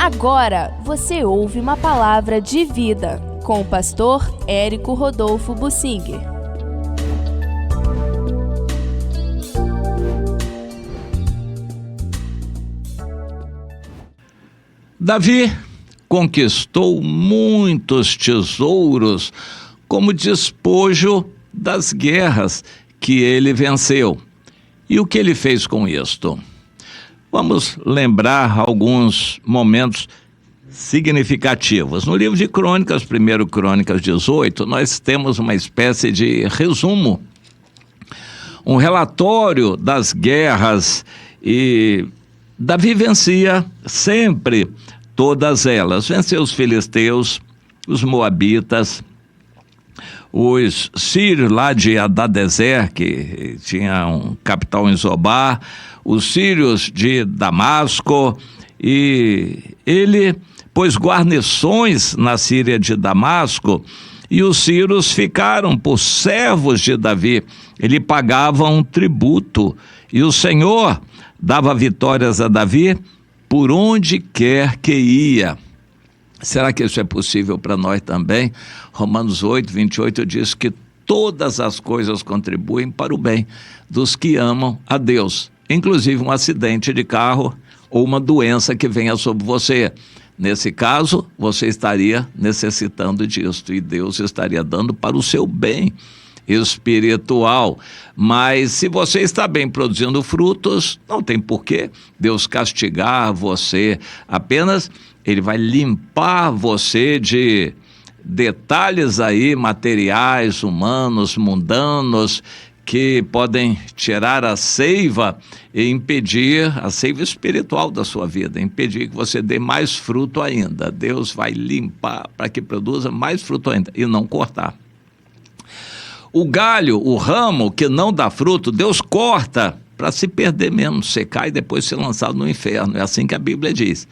Agora você ouve uma palavra de vida com o pastor Érico Rodolfo Bussinger. Davi conquistou muitos tesouros como despojo das guerras que ele venceu. E o que ele fez com isto? Vamos lembrar alguns momentos significativos. No livro de Crônicas, 1 Crônicas 18, nós temos uma espécie de resumo, um relatório das guerras, e Davi vencia sempre todas elas. Venceu os filisteus, os moabitas, os sírios lá de Hadadezer, que tinha um capital em Zobá, os sírios de Damasco, e ele pôs guarnições na Síria de Damasco, e os sírios ficaram por servos de Davi. Ele pagava um tributo, e o Senhor dava vitórias a Davi por onde quer que ia. Será que isso é possível para nós também? Romanos 8, 28 diz que todas as coisas contribuem para o bem dos que amam a Deus, inclusive um acidente de carro ou uma doença que venha sobre você. Nesse caso, você estaria necessitando disso, e Deus estaria dando para o seu bem espiritual. Mas se você está bem produzindo frutos, não tem porquê Deus castigar você. Apenas Ele vai limpar você de detalhes aí materiais, humanos, mundanos, que podem tirar a seiva e impedir a seiva espiritual da sua vida, impedir que você dê mais fruto ainda. Deus vai limpar para que produza mais fruto ainda e não cortar. O galho, o ramo que não dá fruto, Deus corta para se perder mesmo, secar e depois ser lançado no inferno. É assim que a Bíblia diz.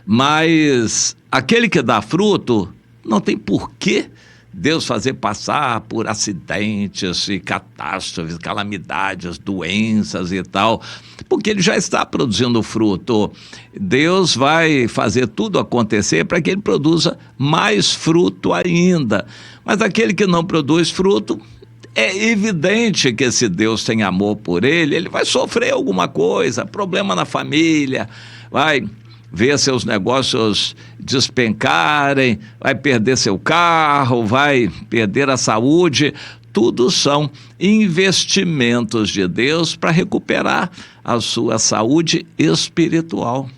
Mas aquele que dá fruto, não tem porquê Deus fazer passar por acidentes e catástrofes, calamidades, doenças e tal, porque Ele já está produzindo fruto. Deus vai fazer tudo acontecer para que Ele produza mais fruto ainda. Mas aquele que não produz fruto, é evidente que se Deus tem amor por ele vai sofrer alguma coisa, problema na família, vai ver seus negócios despencarem, vai perder seu carro, vai perder a saúde. Tudo são investimentos de Deus para recuperar a sua saúde espiritual.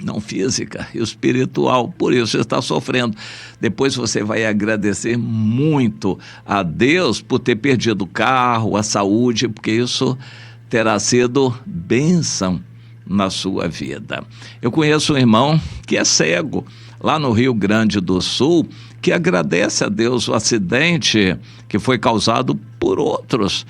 Não física, espiritual. Por isso você está sofrendo. Depois você vai agradecer muito a Deus por ter perdido o carro, a saúde, porque isso terá sido bênção na sua vida. Eu conheço um irmão que é cego, lá no Rio Grande do Sul, que agradece a Deus o acidente que foi causado por outros,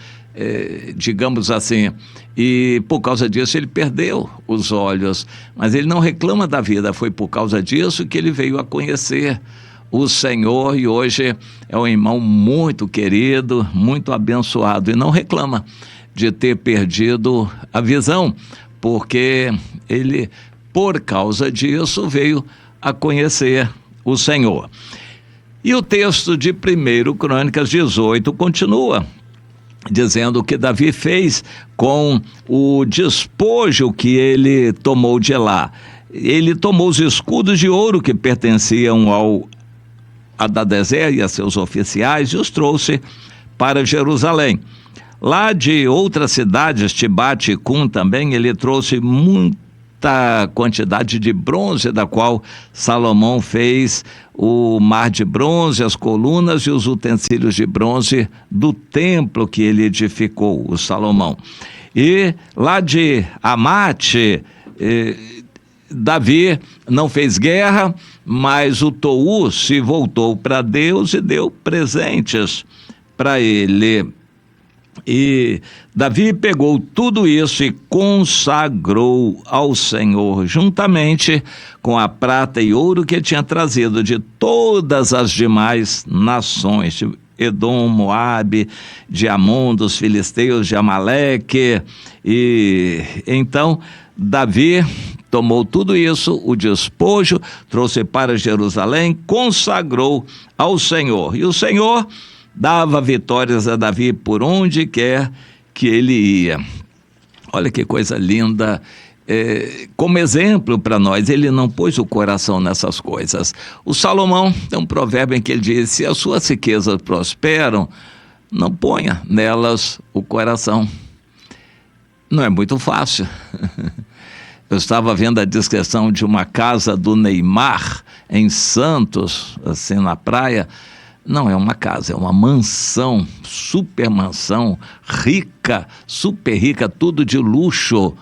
digamos assim, e por causa disso ele perdeu os olhos, mas ele não reclama da vida. Foi por causa disso que ele veio a conhecer o Senhor, e hoje é um irmão muito querido, muito abençoado, e não reclama de ter perdido a visão, porque ele, por causa disso, veio a conhecer o Senhor. E o texto de 1 Crônicas 18 continua dizendo o que Davi fez com o despojo que ele tomou de lá. Ele tomou os escudos de ouro que pertenciam ao Hadadezer e a seus oficiais e os trouxe para Jerusalém. Lá de outras cidades, Tibate e Cum também, ele trouxe muita quantidade de bronze, da qual Salomão fez o mar de bronze, as colunas e os utensílios de bronze do templo que ele edificou, o Salomão. E lá de Amate, Davi não fez guerra, mas o Tou se voltou para Deus e deu presentes para ele. E Davi pegou tudo isso e consagrou ao Senhor, juntamente com a prata e ouro que ele tinha trazido de todas as demais nações, de Edom, Moabe, de Amon, dos filisteus, de Amaleque. E então Davi tomou tudo isso, o despojo, trouxe para Jerusalém, consagrou ao Senhor. E o Senhor dava vitórias a Davi por onde quer que ele ia. Olha que coisa linda. Como exemplo para nós, ele não pôs o coração nessas coisas. O Salomão tem um provérbio em que ele diz: se as suas riquezas prosperam, não ponha nelas o coração. Não é muito fácil. Eu estava vendo a descrição de uma casa do Neymar em Santos, assim na praia. Não é uma casa, é uma mansão, super mansão, rica, super rica, tudo de luxo.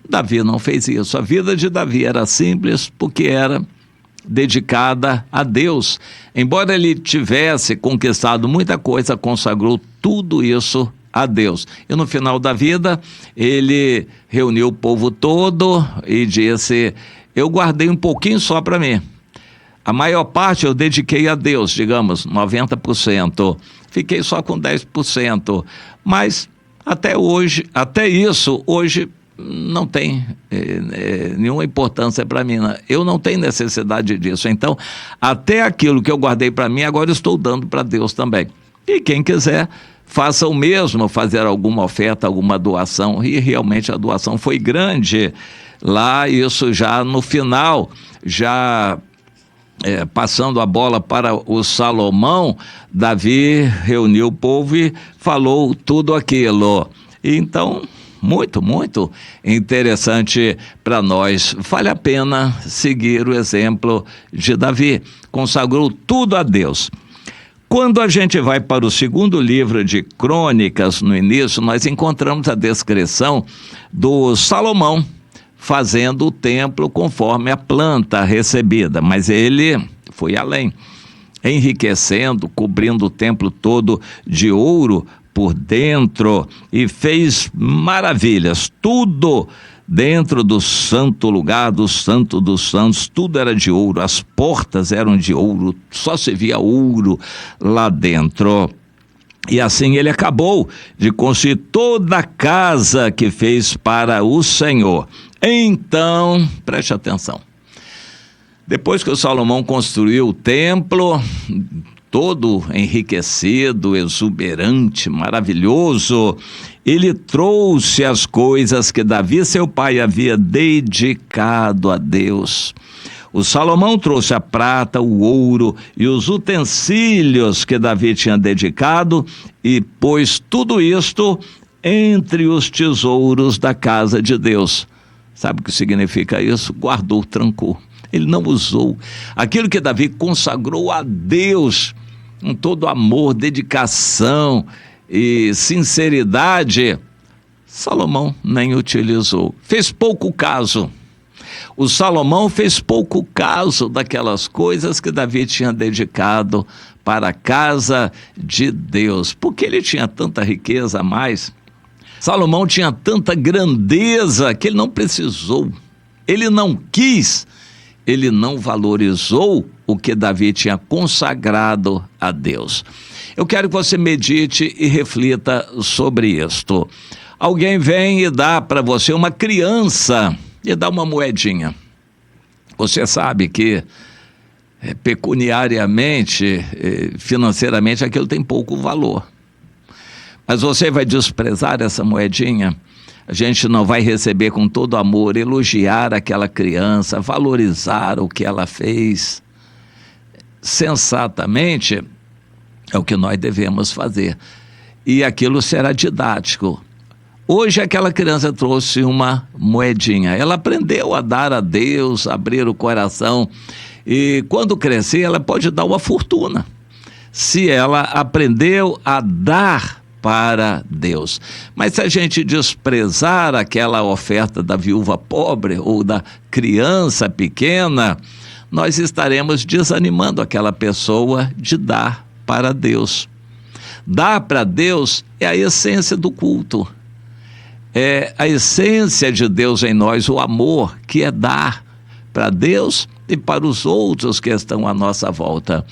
Davi não fez isso. A vida de Davi era simples porque era dedicada a Deus. Embora ele tivesse conquistado muita coisa, consagrou tudo isso a Deus. E no final da vida, ele reuniu o povo todo e disse: eu guardei um pouquinho só para mim. A maior parte eu dediquei a Deus, digamos, 90%. Fiquei só com 10%. Mas até hoje, até isso, hoje não tem nenhuma importância para mim. Eu não tenho necessidade disso. Então, até aquilo que eu guardei para mim, agora estou dando para Deus também. E quem quiser, faça o mesmo, fazer alguma oferta, alguma doação. E realmente a doação foi grande. Lá, isso já no final, passando a bola para o Salomão, Davi reuniu o povo e falou tudo aquilo. Então, muito, muito interessante para nós. Vale a pena seguir o exemplo de Davi. Consagrou tudo a Deus. Quando a gente vai para o segundo livro de Crônicas, no início, nós encontramos a descrição do Salomão fazendo o templo conforme a planta recebida, mas ele foi além, enriquecendo, cobrindo o templo todo de ouro por dentro e fez maravilhas, tudo dentro do santo lugar, do santo dos santos, tudo era de ouro, as portas eram de ouro, só se via ouro lá dentro. E assim ele acabou de construir toda a casa que fez para o Senhor. Então, preste atenção. Depois que o Salomão construiu o templo, todo enriquecido, exuberante, maravilhoso, ele trouxe as coisas que Davi, seu pai, havia dedicado a Deus. O Salomão trouxe a prata, o ouro e os utensílios que Davi tinha dedicado e pôs tudo isto entre os tesouros da casa de Deus. Sabe o que significa isso? Guardou, trancou. Ele não usou. Aquilo que Davi consagrou a Deus, com todo amor, dedicação e sinceridade, Salomão nem utilizou. Fez pouco caso. O Salomão fez pouco caso daquelas coisas que Davi tinha dedicado para a casa de Deus, porque ele tinha tanta riqueza a mais. Salomão tinha tanta grandeza que ele não precisou, ele não quis, ele não valorizou o que Davi tinha consagrado a Deus. Eu quero que você medite e reflita sobre isto. Alguém vem e dá para você uma criança, e dá uma moedinha. Você sabe que pecuniariamente, financeiramente, aquilo tem pouco valor. Mas você vai desprezar essa moedinha? A gente não vai receber com todo amor, elogiar aquela criança, valorizar o que ela fez. Sensatamente, é o que nós devemos fazer. E aquilo será didático. Hoje aquela criança trouxe uma moedinha, ela aprendeu a dar a Deus, abrir o coração, e quando crescer ela pode dar uma fortuna, se ela aprendeu a dar para Deus. Mas se a gente desprezar aquela oferta da viúva pobre ou da criança pequena, nós estaremos desanimando aquela pessoa de dar para Deus. Dar para Deus é a essência do culto. É a essência de Deus em nós, o amor, que é dar para Deus e para os outros que estão à nossa volta.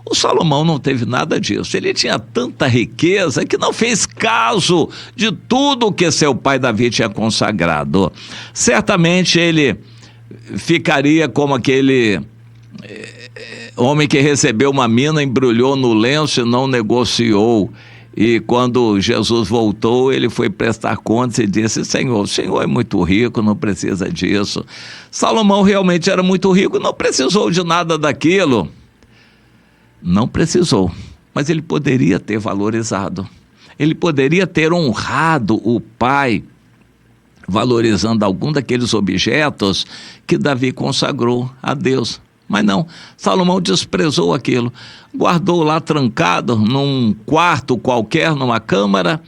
O Salomão não teve nada disso. Ele tinha tanta riqueza que não fez caso de tudo que seu pai Davi tinha consagrado. Certamente ele ficaria como aquele homem que recebeu uma mina, embrulhou no lenço e não negociou. E quando Jesus voltou, ele foi prestar contas e disse: Senhor, o Senhor é muito rico, não precisa disso. Salomão realmente era muito rico, não precisou de nada daquilo. Não precisou, mas ele poderia ter valorizado. Ele poderia ter honrado o pai, valorizando algum daqueles objetos que Davi consagrou a Deus. Mas não, Salomão desprezou aquilo, guardou lá trancado num quarto qualquer, numa câmara,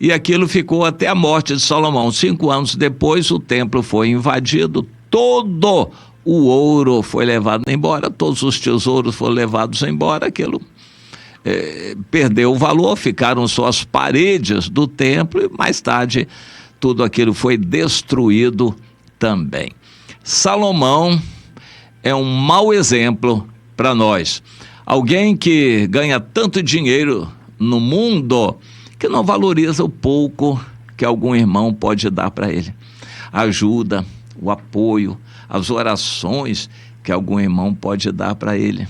e aquilo ficou até a morte de Salomão. 5 anos depois, o templo foi invadido, todo o ouro foi levado embora, todos os tesouros foram levados embora, aquilo perdeu o valor, ficaram só as paredes do templo, e mais tarde tudo aquilo foi destruído também. Salomão é um mau exemplo para nós. Alguém que ganha tanto dinheiro no mundo que não valoriza o pouco que algum irmão pode dar para ele. A ajuda, o apoio, as orações que algum irmão pode dar para ele.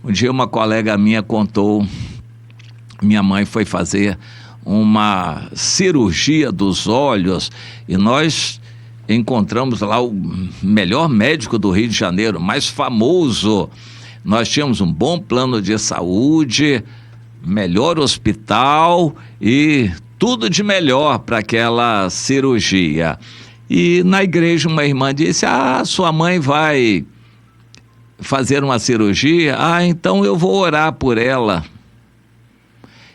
Um dia uma colega minha contou, minha mãe foi fazer uma cirurgia dos olhos e nós encontramos lá o melhor médico do Rio de Janeiro, mais famoso. Nós tínhamos um bom plano de saúde, melhor hospital e tudo de melhor para aquela cirurgia. E na igreja uma irmã disse: sua mãe vai fazer uma cirurgia? Então eu vou orar por ela.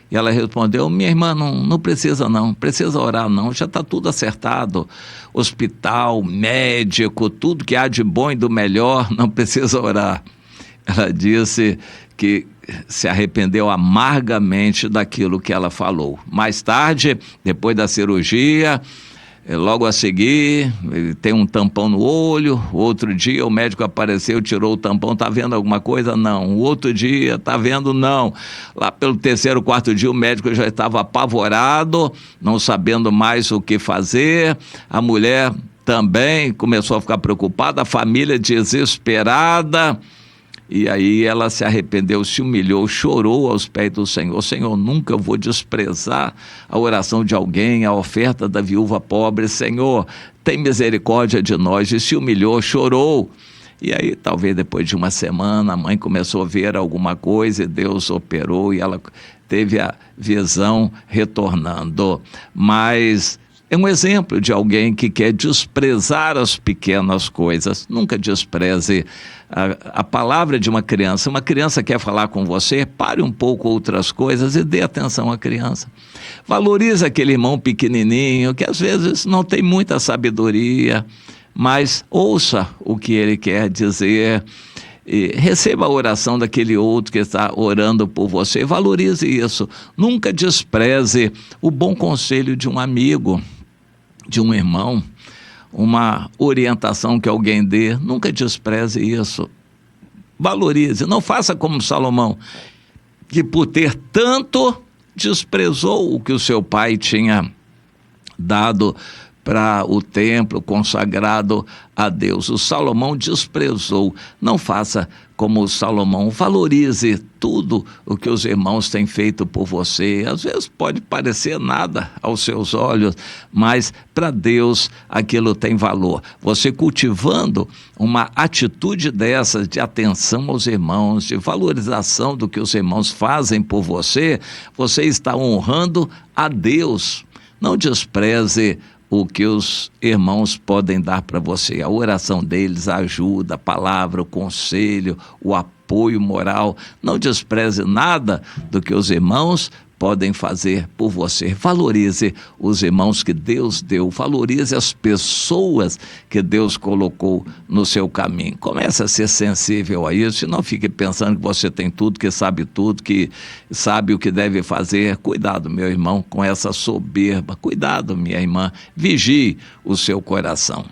E ela respondeu: minha irmã, não precisa não, precisa orar não, já está tudo acertado, hospital, médico, tudo que há de bom e do melhor, não precisa orar. Ela disse que se arrependeu amargamente daquilo que ela falou. Mais tarde, depois da cirurgia, logo a seguir, tem um tampão no olho. Outro dia o médico apareceu, tirou o tampão: tá vendo alguma coisa? Não. O outro dia, tá vendo? Não. Lá pelo 3º, 4º dia o médico já estava apavorado, não sabendo mais o que fazer. A mulher também começou a ficar preocupada, a família desesperada. E aí ela se arrependeu, se humilhou, chorou aos pés do Senhor: Senhor, nunca vou desprezar a oração de alguém, a oferta da viúva pobre. Senhor, tem misericórdia de nós. E se humilhou, chorou. E aí talvez depois de uma semana a mãe começou a ver alguma coisa e Deus operou e ela teve a visão retornando. Mas é um exemplo de alguém que quer desprezar as pequenas coisas. Nunca despreze a palavra de uma criança. Uma criança quer falar com você, pare um pouco outras coisas e dê atenção à criança. Valorize aquele irmão pequenininho que às vezes não tem muita sabedoria, mas ouça o que ele quer dizer. E receba a oração daquele outro que está orando por você. Valorize isso. Nunca despreze o bom conselho de um amigo, de um irmão, uma orientação que alguém dê. Nunca despreze isso. Valorize. Não faça como Salomão, que por ter tanto desprezou o que o seu pai tinha dado para o templo consagrado a Deus. O Salomão desprezou. Não faça como o Salomão. Valorize tudo o que os irmãos têm feito por você. Às vezes pode parecer nada aos seus olhos, mas para Deus aquilo tem valor. Você cultivando uma atitude dessas de atenção aos irmãos, de valorização do que os irmãos fazem por você, você está honrando a Deus. Não despreze o que os irmãos podem dar para você, a oração deles, a ajuda, a palavra, o conselho, o apoio moral. Não despreze nada do que os irmãos podem fazer por você. Valorize os irmãos que Deus deu, valorize as pessoas que Deus colocou no seu caminho. Comece a ser sensível a isso e não fique pensando que você tem tudo, que sabe tudo, que sabe o que deve fazer. Cuidado, meu irmão, com essa soberba. Cuidado, minha irmã. Vigie o seu coração.